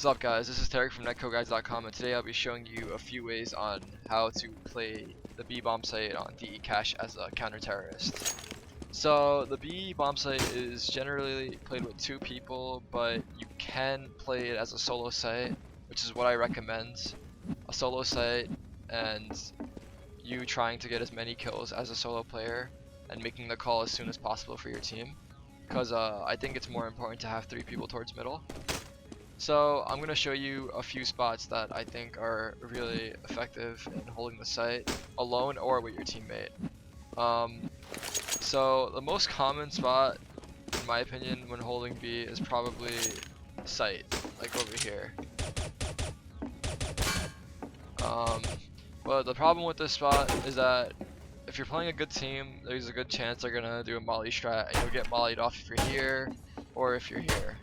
What's up guys, this is Tarik from NETCODEGUIDES.com, and today I'll be showing you a few ways on how to play the B bomb site on DE cache as a counter-terrorist. So the B bomb site is generally played with 2 people, but you can play it as a solo site, which is what I recommend. A solo site and you trying to get as many kills as a solo player and making the call as soon as possible for your team, because I think it's more important to have 3 people towards middle. So I'm going to show you a few spots that I think are really effective in holding the site alone or with your teammate. So the most common spot, in my opinion, when holding B is probably site, like over here. But the problem with this spot is that if you're playing a good team, there's a good chance they're going to do a molly strat and you'll get mollied off if you're here or if you're here.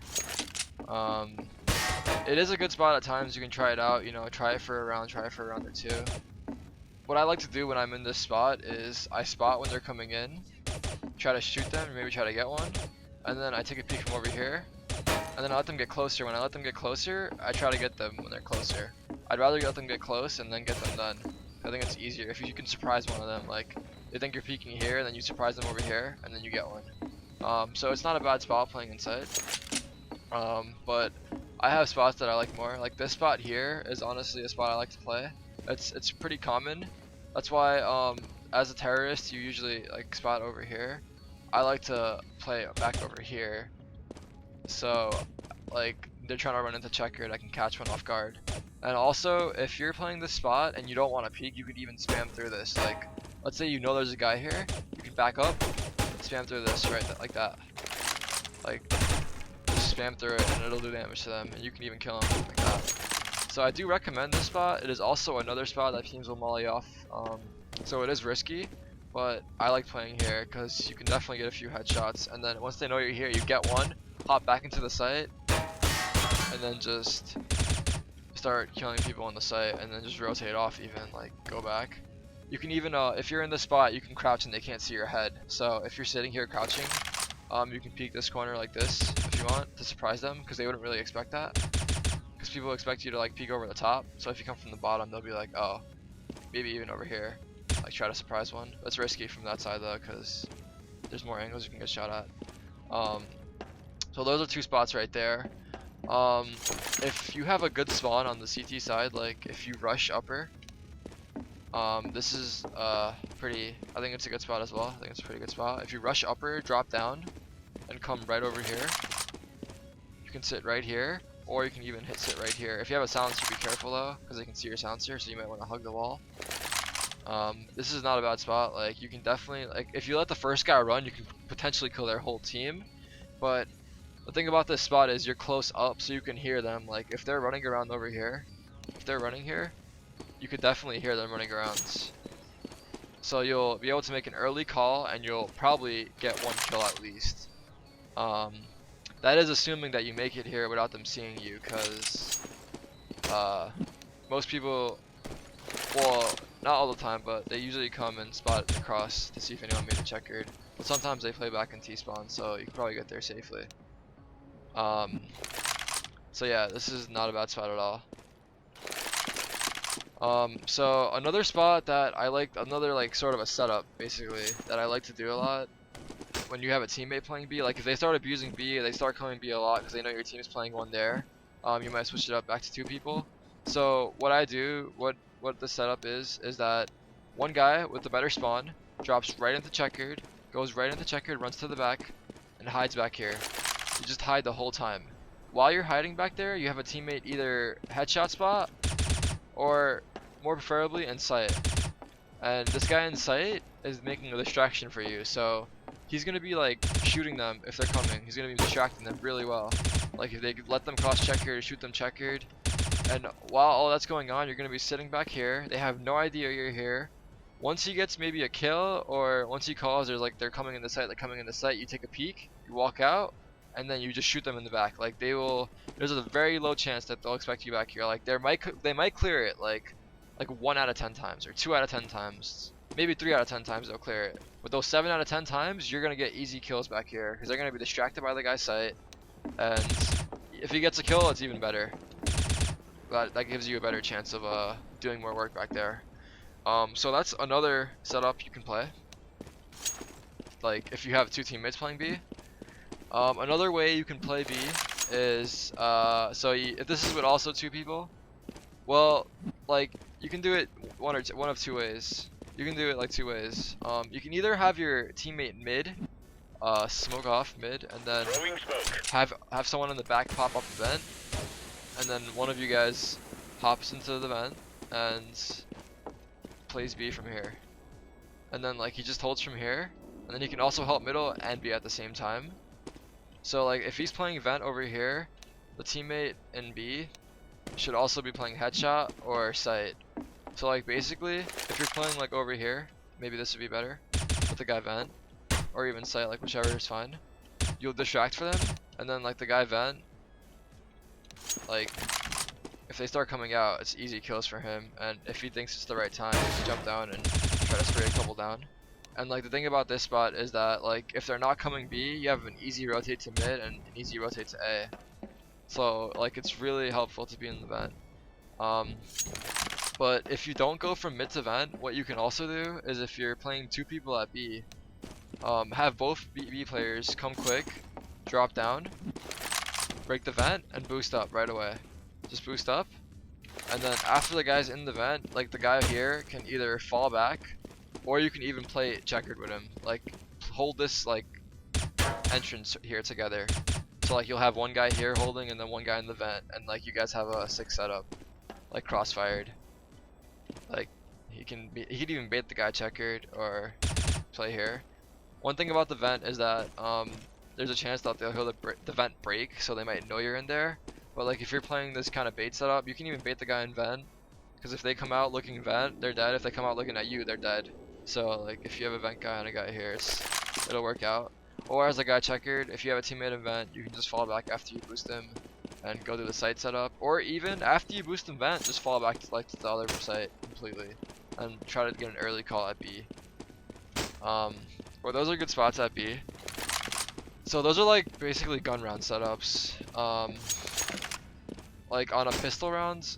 It is a good spot at times. You can try it out, you know, try it for a round or 2. What I like to do when I'm in this spot is I spot when they're coming in, try to shoot them, or maybe try to get one, and then I take a peek from over here, and then I let them get closer. When I let them get closer, I try to get them when they're closer. I'd rather let them get close and then get them done. I think it's easier if you can surprise one of them. Like, they think you're peeking here, and then you surprise them over here, and then you get one. So it's not a bad spot playing inside. But I have spots that I like more. Like this spot here is honestly a spot I like to play. It's pretty common. That's why as a terrorist you usually like spot over here. I like to play back over here. So like they're trying to run into checkered, I can catch one off guard. And also if you're playing this spot and you don't want to peek, you could even spam through this. Like let's say you know there's a guy here, you can back up, spam through this right like that. Like spam through it and it'll do damage to them, and you can even kill them like that. So I do recommend this spot. It is also another spot that teams will molly off, so it is risky, but I like playing here because you can definitely get a few headshots, and then once they know you're here, you get one, hop back into the site, and then just start killing people on the site, and then just rotate off, even like go back. You can even if you're in this spot, you can crouch and they can't see your head. So if you're sitting here crouching, you can peek this corner like this if you want to surprise them, because they wouldn't really expect that, because people expect you to like peek over the top. So if you come from the bottom, they'll be like, oh, maybe even over here, like try to surprise one. That's risky from that side though, because there's more angles you can get shot at. So those are 2 spots right there. If you have a good spawn on the CT side, like if you rush upper, this is I think it's a good spot as well. I think it's a pretty good spot. If you rush upper, drop down, and come right over here, you can sit right here, or you can even sit right here. If you have a silencer, be careful though, because they can see your silencer, so you might want to hug the wall. This is not a bad spot. Like you can definitely, like if you let the first guy run, you can potentially kill their whole team. But the thing about this spot is you're close up, so you can hear them. Like if they're running around over here, if they're running here, you could definitely hear them running around. So you'll be able to make an early call, and you'll probably get 1 kill at least. That is assuming that you make it here without them seeing you, because most people, well, not all the time, but they usually come and spot across to see if anyone made a checkered. But sometimes they play back in T-spawn, so you can probably get there safely. So yeah, this is not a bad spot at all. So another spot that I like, another like sort of a setup basically that I like to do a lot when you have a teammate playing B, like if they start abusing B, they start coming B a lot because they know your team is playing one there, you might switch it up back to 2 people. So what I do, what the setup is that one guy with the better spawn drops right into checkered, goes right into checkered, runs to the back, and hides back here. You just hide the whole time. While you're hiding back there, you have a teammate either headshot spot, or more preferably in sight. And this guy in sight is making a distraction for you, so he's gonna be like shooting them if they're coming. He's gonna be distracting them really well. Like if they let them cross checkered, shoot them checkered. And while all that's going on, you're gonna be sitting back here. They have no idea you're here. Once he gets maybe a kill, or once he calls, there's like they're coming in the site, you take a peek, you walk out, and then you just shoot them in the back. Like they will, there's a very low chance that they'll expect you back here. Like they might clear it like 1 out of 10 times, or 2 out of 10 times, maybe 3 out of 10 times they'll clear it. But those 7 out of 10 times, you're gonna get easy kills back here because they're gonna be distracted by the guy's sight, and if he gets a kill, it's even better. that gives you a better chance of doing more work back there. So that's another setup you can play. Like if you have two teammates playing B. Another way you can play B is if this is with also two people, well, like you can do it one of two ways. You can do it like two ways. You can either have your teammate mid, smoke off mid, and then have someone in the back pop up the vent, and then one of you guys hops into the vent and plays B from here, and then like he just holds from here, and then he can also help middle and B at the same time. So like if he's playing vent over here, the teammate in B should also be playing headshot or sight. So like basically if you're playing like over here, maybe this would be better with the guy vent, or even sight, like whichever is fine. You'll distract for them, and then like the guy vent, like if they start coming out, it's easy kills for him, and if he thinks it's the right time, just jump down and try to spray a couple down. And like the thing about this spot is that like if they're not coming B, you have an easy rotate to mid and an easy rotate to A. So like it's really helpful to be in the vent. But if you don't go from mid to vent, what you can also do is if you're playing two people at B, have both B players come quick, drop down, break the vent, and boost up right away. Just boost up, and then after the guy's in the vent, like the guy here can either fall back, or you can even play checkered with him. Like hold this like entrance here together. So like you'll have one guy here holding and then one guy in the vent, and like you guys have a 6 setup, like crossfired. Like he could even bait the guy checkered or play here. One thing about the vent is that there's a chance that they'll hear the vent break, so they might know you're in there. But like if you're playing this kind of bait setup, you can even bait the guy in vent, because if they come out looking vent, they're dead. If they come out looking at you, they're dead. So like if you have a vent guy and a guy here, it'll work out. Or as a guy checkered, if you have a teammate in vent, you can just fall back after you boost him and go to the site setup. Or even after you boost him vent, just fall back to like the other site completely and try to get an early call at B. Well, those are good spots at B. So those are like basically gun round setups. Like on a pistol rounds,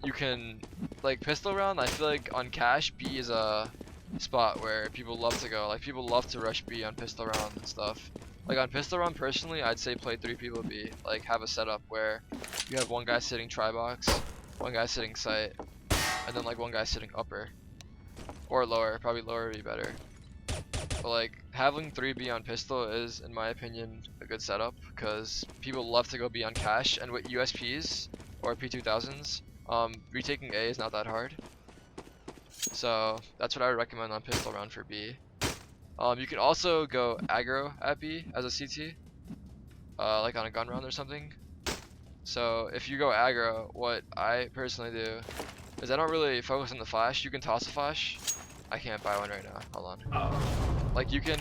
you can like pistol round. I feel like on cash, B is a spot where people love to go. Like people love to rush B on pistol round and stuff. Like on pistol round, personally, I'd say play 3 people B. Like have a setup where you have one guy sitting try box, one guy sitting sight, and then like one guy sitting upper or lower. Probably lower would be better. But like having 3 B on pistol is, in my opinion, a good setup, because people love to go B on cash, and with USPs or P2000s, retaking A is not that hard. So that's what I would recommend on pistol round for B. You can also go aggro at B as a CT, like on a gun round or something. So if you go aggro, what I personally do is I don't really focus on the flash. You can toss a flash. I can't buy one right now. Hold on. Like you can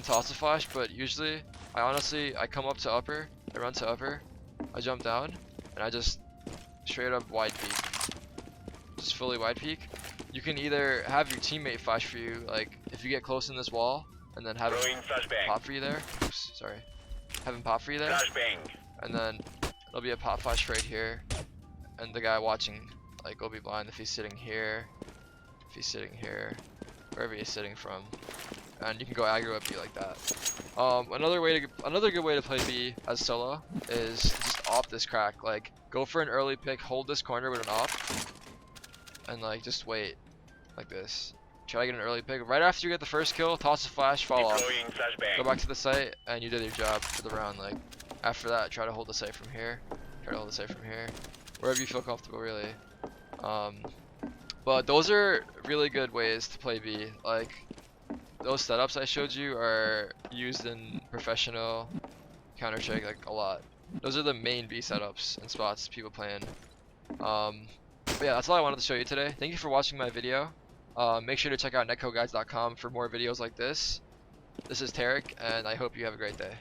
toss a flash, but usually I come up to upper, I run to upper, I jump down, and I just straight up wide peek. Just fully wide peek. You can either have your teammate flash for you, like if you get close in this wall, and then have him pop for you there. Oops, sorry. Have him pop for you there. And then there'll be a pop flash right here, and the guy watching like will be blind if he's sitting here, if he's sitting here, wherever he's sitting from. And you can go aggro at B like that. Another good way to play B as solo is just off this crack. Like go for an early pick, hold this corner with an op, and like just wait like this. Try to get an early pick. Right after you get the first kill, toss a flash, fall off. Go back to the site, and you did your job for the round. Like after that, try to hold the site from here. Try to hold the site from here, wherever you feel comfortable, really. But those are really good ways to play B. Like those setups I showed you are used in professional Counter-Strike like a lot. Those are the main B setups and spots people play in. But yeah, that's all I wanted to show you today. Thank you for watching my video. Make sure to check out netcodeguides.com for more videos like this. This is Tarik, and I hope you have a great day.